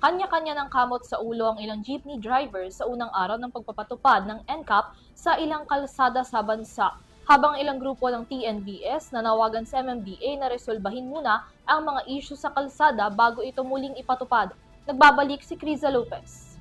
Kanya-kanya ng kamot sa ulo ang ilang jeepney driver sa unang araw ng pagpapatupad ng NCAP sa ilang kalsada sa bansa, habang ilang grupo ng TNBS nanawagan sa MMDA na resolbahin muna ang mga isyu sa kalsada bago ito muling ipatupad. Nagbabalik si Criza Lopez.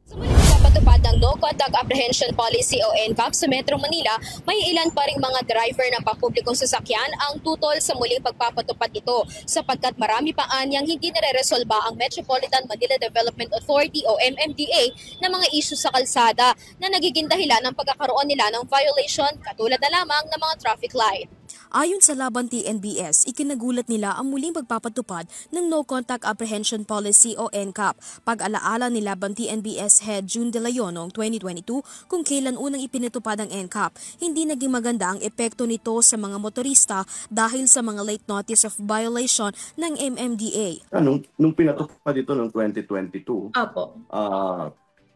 Sa muling pagpapatupad ng No Contact Apprehension Policy o NCAP sa Metro Manila, may ilan pa ring mga driver ng pampublikong sasakyan ang tutol sa muling pagpapatupad ito sapagkat marami pa anyang hindi nare-resolba ang Metropolitan Manila Development Authority o MMDA na mga isyu sa kalsada na nagiging dahilan ng pagkakaroon nila ng violation katulad na lamang ng mga traffic light. Ayon sa Laban TNBS, ikinagulat nila ang muling pagpapatupad ng No Contact Apprehension Policy o NCAP. Pag-alaala ni Laban TNBS Head June De Leon noong 2022 kung kailan unang ipinatupad ang NCAP, hindi naging maganda ang epekto nito sa mga motorista dahil sa mga late notice of violation ng MMDA. Nung pinatupad ito noong 2022,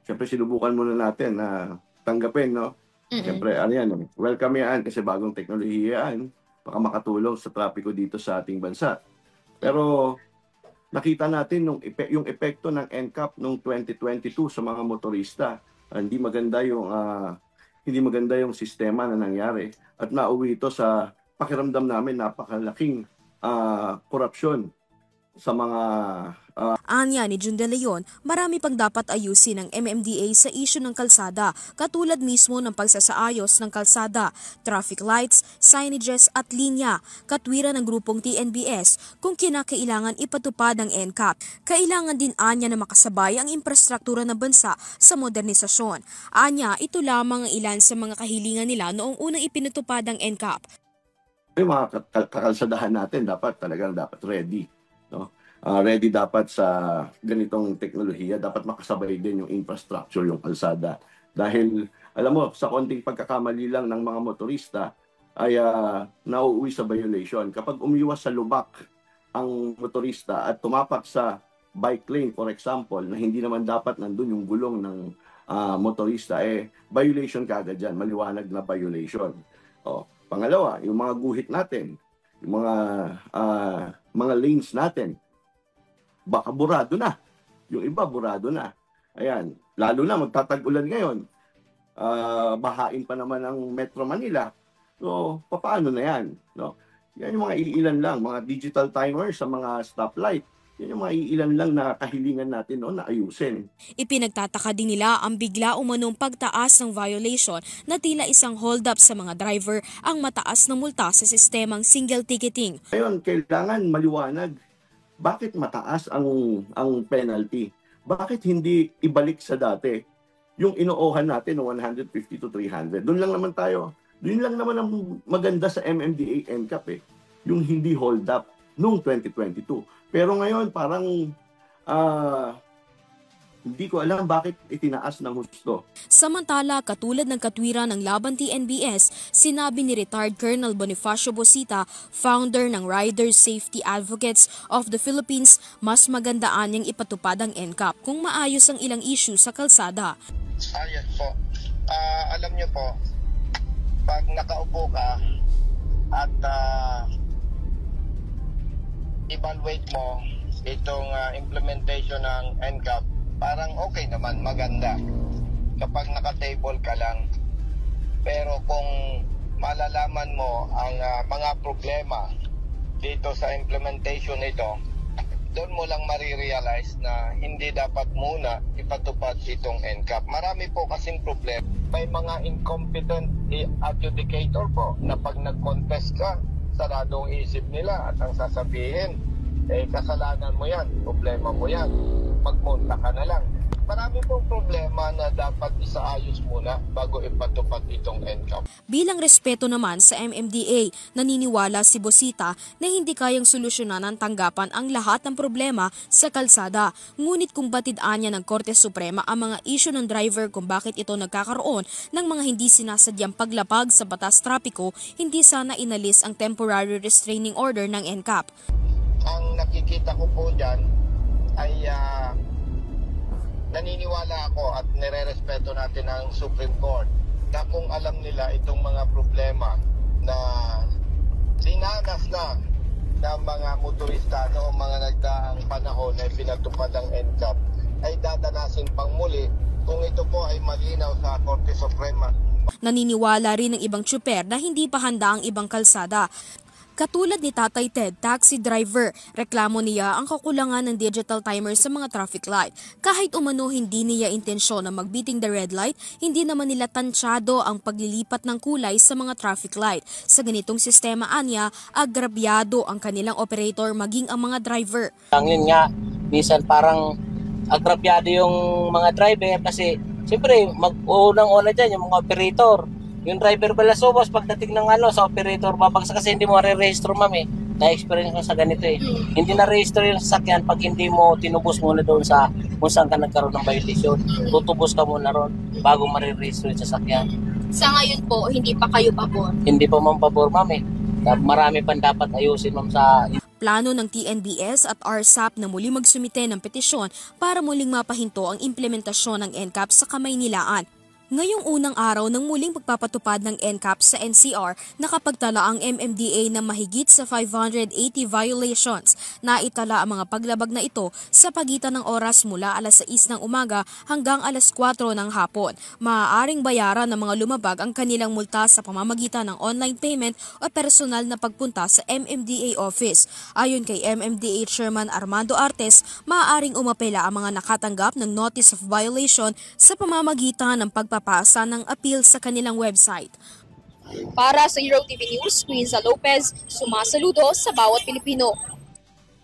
siyempre sinubukan muna natin na tanggapin, no? Siyempre, welcome yan kasi bagong teknolohiya yan. Baka makatulong sa trapiko dito sa ating bansa. Pero nakita natin yung epekto ng NCAP noong 2022 sa mga motorista. Hindi maganda yung sistema na nangyari at nauwi ito sa pakiramdam namin napakalaking korupsyon sa mga Anya ni June De Leon, marami pang dapat ayusin ng MMDA sa isyu ng kalsada, katulad mismo ng pagsasaayos ng kalsada, traffic lights, signages at linya. Katwiran ng grupong TNBS kung kinakailangan ipatupad ang NCAP. Kailangan din anya na makasabay ang infrastruktura ng bansa sa modernisasyon. Anya, ito lamang ang ilan sa mga kahilingan nila noong unang ipinatupad ang NCAP. Yung mga kakalsadahan natin dapat ready, no? Ready dapat sa ganitong teknolohiya, dapat makasabay din yung infrastructure, yung kalsada. Dahil, alam mo, sa konting pagkakamali lang ng mga motorista, ay nauuwi sa violation. Kapag umiwas sa lubak ang motorista at tumapak sa bike lane, for example, na hindi naman dapat nandun yung gulong ng motorista, violation kaagad dyan, maliwanag na violation. Pangalawa, yung mga guhit natin, yung mga lanes natin, baka burado na. Yung iba, burado na. Ayan. Lalo na, magtatag-ulan ngayon. Bahain pa naman ang Metro Manila. So, paano na yan? No? Yan yung mga iilan lang. Mga digital timers sa mga stoplight. Yan yung mga iilan lang na kahilingan natin na ayusin. Ipinagtataka din nila ang bigla umanong pagtaas ng violation na tila isang hold-up sa mga driver ang mataas na multa sa sistemang single ticketing. Ngayon, kailangan maliwanag. Bakit mataas ang penalty? Bakit hindi ibalik sa dati yung inoohan natin ng 150 to 300? Doon lang naman tayo. Doon lang naman ang maganda sa MMDA NCAP yung hindi hold up noong 2022. Pero ngayon parang hindi ko alam bakit itinaas ng husto. Samantala, katulad ng katwiran ng Laban TNBS, sinabi ni retired Colonel Bonifacio Bosita, founder ng Riders Safety Advocates of the Philippines, mas magandaan niyang ipatupad ang NCAP kung maayos ang ilang issue sa kalsada. Yes po. Alam niyo po, pag nakaupo ka at evaluate mo itong implementation ng NCAP, parang okay naman, maganda kapag naka-table ka lang. Pero kung malalaman mo ang mga problema dito sa implementation nito, doon mo lang marirealize na hindi dapat muna ipatupad itong NCAP. Marami po kasing problema. May mga incompetent adjudicator po na pag nag-contest ka, saradong isip nila at ang sasabihin, kasalanan mo yan, problema mo yan, magmunta ka na lang. Marami pong problema na dapat isaayos muna bago ipatupad itong NCAP. Bilang respeto naman sa MMDA, naniniwala si Bosita na hindi kayang solusyonan ng tanggapan ang lahat ng problema sa kalsada. Ngunit kung batidaan niya ng Korte Suprema ang mga isyu ng driver kung bakit ito nagkakaroon ng mga hindi sinasadyang paglapag sa batas trapiko, hindi sana inalis ang temporary restraining order ng NCAP. Ang nakikita ko po dyan ay naniniwala ako at nire-respeto natin ang Supreme Court na kung alam nila itong mga problema na dinanas na ng mga motorista noong mga nagdaang panahon na pinatupad ang NCAP, ay dadanasin pang muli kung ito po ay malinaw sa Korte Suprema. Naniniwala rin ng ibang tsuper na hindi pa handa ang ibang kalsada. Katulad ni Tatay Ted, taxi driver, reklamo niya ang kakulangan ng digital timer sa mga traffic light. Kahit umano hindi niya intensyon na magbiting the red light, hindi naman nila tansyado ang paglilipat ng kulay sa mga traffic light. Sa ganitong sistema anya, agrabyado ang kanilang operator maging ang mga driver. Yun nga, minsan parang agrabyado yung mga driver kasi siyempre mag-unang-una dyan yung mga operator. Yung driver pala subos pagdating ng sa operator babagsak kasi hindi mo re-register ma'am eh. Na-experience ko sa ganito eh. Hindi na-register yung sasakyan pag hindi mo tinubos muna doon sa kung saan ka nagkaroon ng violation. Tutubos ka muna ron bago ma-register yung sasakyan. Sa ngayon po, hindi pa kayo pabor? Hindi pa ma'am pabor ma'am eh. Marami pa dapat ayusin ma'am sa... Plano ng TNBS at RSAP na muli magsumite ng petisyon para muling mapahinto ang implementasyon ng NCAP sa Kamaynilaan. Ngayong unang araw ng muling pagpapatupad ng NCAP sa NCR, nakapagtala ang MMDA na mahigit sa 580 violations. Naitala ang mga paglabag na ito sa pagitan ng oras mula alas 6 ng umaga hanggang alas 4 ng hapon. Maaaring bayaran ng mga lumabag ang kanilang multa sa pamamagitan ng online payment o personal na pagpunta sa MMDA office. Ayon kay MMDA Chairman Armando Artes, maaaring umapela ang mga nakatanggap ng notice of violation sa pamamagitan ng pagpapasa ng appeal sa kanilang website. Para sa Hero TV News, Quinza Lopez, sumasaludo sa bawat Pilipino.